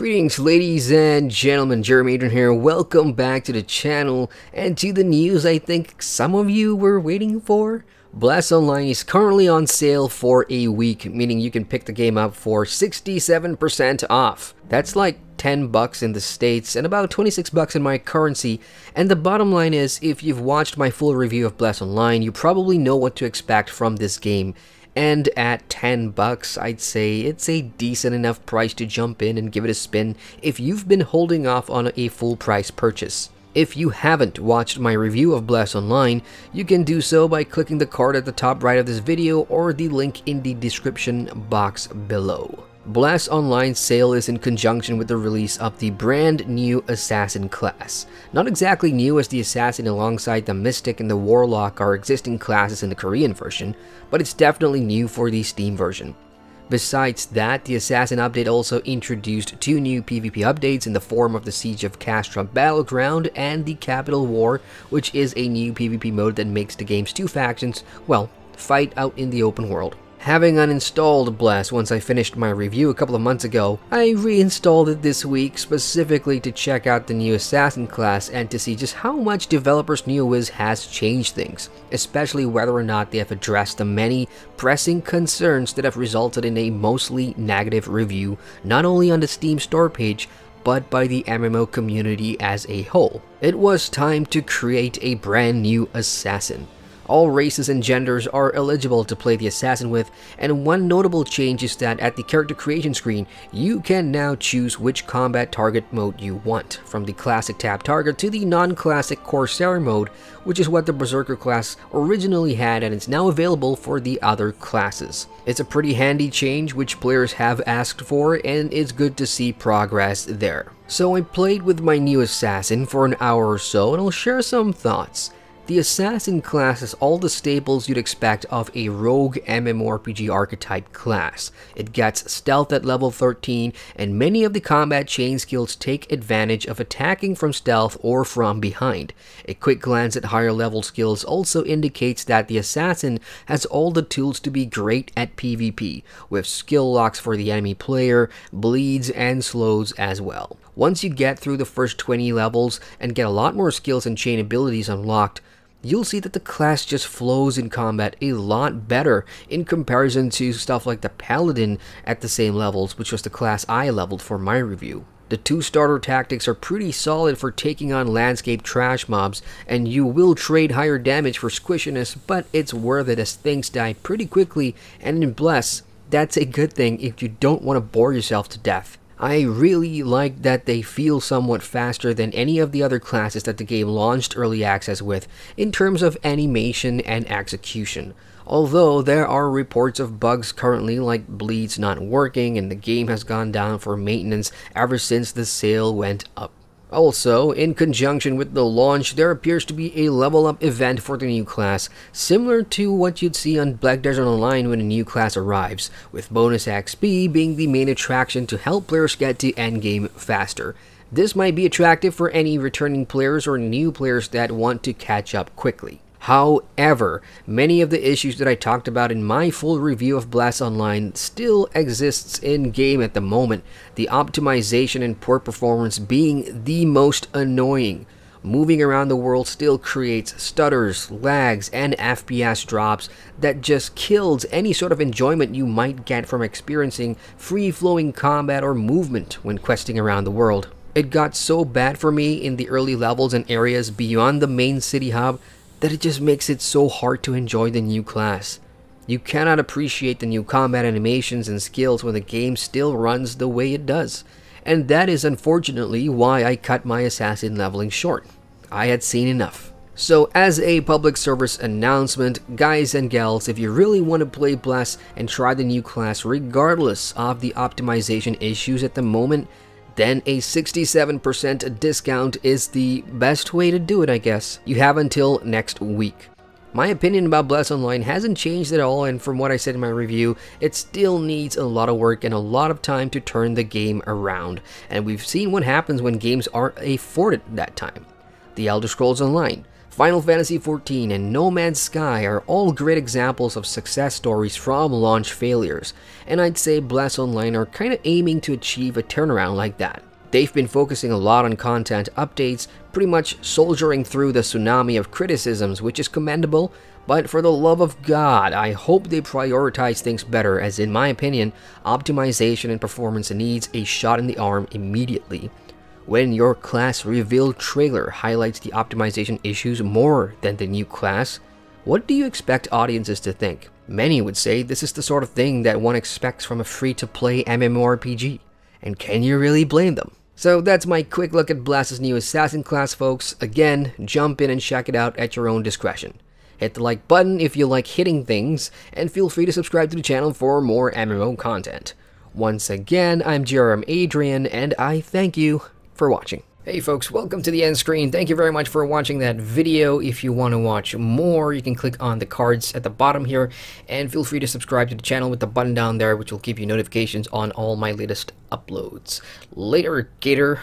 Greetings ladies and gentlemen, Adrian here. Welcome back to the channel and to the news I think some of you were waiting for. Blast Online is currently on sale for a week, meaning you can pick the game up for 67% off. That's like 10 bucks in the States and about 26 bucks in my currency. And the bottom line is, if you've watched my full review of Blast Online, you probably know what to expect from this game. And at 10 bucks, I'd say it's a decent enough price to jump in and give it a spin if you've been holding off on a full price purchase. If you haven't watched my review of Blast Online, you can do so by clicking the card at the top right of this video or the link in the description box below. Blast Online's sale is in conjunction with the release of the brand new Assassin class. Not exactly new, as the Assassin alongside the Mystic and the Warlock are existing classes in the Korean version, but it's definitely new for the Steam version. Besides that, the Assassin update also introduced two new PvP updates in the form of the Siege of Castra Battleground and the Capital War, which is a new PvP mode that makes the game's two factions, well, fight out in the open world. Having uninstalled Blast once I finished my review a couple of months ago, I reinstalled it this week specifically to check out the new Assassin class and to see just how much developers' new whiz has changed things, especially whether or not they have addressed the many pressing concerns that have resulted in a mostly negative review, not only on the Steam store page, but by the MMO community as a whole. It was time to create a brand new Assassin. All races and genders are eligible to play the Assassin with, and one notable change is that at the character creation screen, you can now choose which combat target mode you want, from the classic tab target to the non-classic Corsair mode, which is what the Berserker class originally had and is now available for the other classes. It's a pretty handy change which players have asked for, and it's good to see progress there. So I played with my new Assassin for an hour or so, and I'll share some thoughts. The Assassin class has all the staples you'd expect of a rogue MMORPG archetype class. It gets stealth at level 13, and many of the combat chain skills take advantage of attacking from stealth or from behind. A quick glance at higher level skills also indicates that the Assassin has all the tools to be great at PvP, with skill locks for the enemy player, bleeds, and slows as well. Once you get through the first 20 levels and get a lot more skills and chain abilities unlocked, you'll see that the class just flows in combat a lot better in comparison to stuff like the Paladin at the same levels, which was the class I leveled for my review. The two starter tactics are pretty solid for taking on landscape trash mobs, and you will trade higher damage for squishiness, but it's worth it as things die pretty quickly, and in Bless, that's a good thing if you don't want to bore yourself to death. I really like that they feel somewhat faster than any of the other classes that the game launched early access with in terms of animation and execution. Although there are reports of bugs currently, like bleeds not working, and the game has gone down for maintenance ever since the sale went up. Also, in conjunction with the launch, there appears to be a level up event for the new class, similar to what you'd see on Black Desert Online when a new class arrives, with bonus XP being the main attraction to help players get to endgame faster. This might be attractive for any returning players or new players that want to catch up quickly. However, many of the issues that I talked about in my full review of Blast Online still exists in-game at the moment, the optimization and poor performance being the most annoying. Moving around the world still creates stutters, lags, and FPS drops that just kills any sort of enjoyment you might get from experiencing free-flowing combat or movement when questing around the world. It got so bad for me in the early levels and areas beyond the main city hub that it just makes it so hard to enjoy the new class. You cannot appreciate the new combat animations and skills when the game still runs the way it does, and that is unfortunately why I cut my Assassin leveling short. I had seen enough. So as a public service announcement, guys and gals, if you really want to play Blast and try the new class regardless of the optimization issues at the moment, then a 67% discount is the best way to do it, I guess. You have until next week. My opinion about Blast Online hasn't changed at all, and from what I said in my review, it still needs a lot of work and a lot of time to turn the game around. And we've seen what happens when games aren't afforded that time. The Elder Scrolls Online. Final Fantasy XIV and No Man's Sky are all great examples of success stories from launch failures, and I'd say Blast Online are kinda aiming to achieve a turnaround like that. They've been focusing a lot on content updates, pretty much soldiering through the tsunami of criticisms, which is commendable, but for the love of God, I hope they prioritize things better, as in my opinion, optimization and performance needs a shot in the arm immediately. When your class reveal trailer highlights the optimization issues more than the new class, what do you expect audiences to think? Many would say this is the sort of thing that one expects from a free-to-play MMORPG, and can you really blame them? So that's my quick look at Blast's new Assassin class, folks. Again, jump in and check it out at your own discretion. Hit the like button if you like hitting things, and feel free to subscribe to the channel for more MMO content. Once again, I'm Adrian, and I thank you for watching. Hey folks, welcome to the end screen. Thank you very much for watching that video. If you want to watch more, you can click on the cards at the bottom here, and feel free to subscribe to the channel with the button down there, which will give you notifications on all my latest uploads. Later, Gator.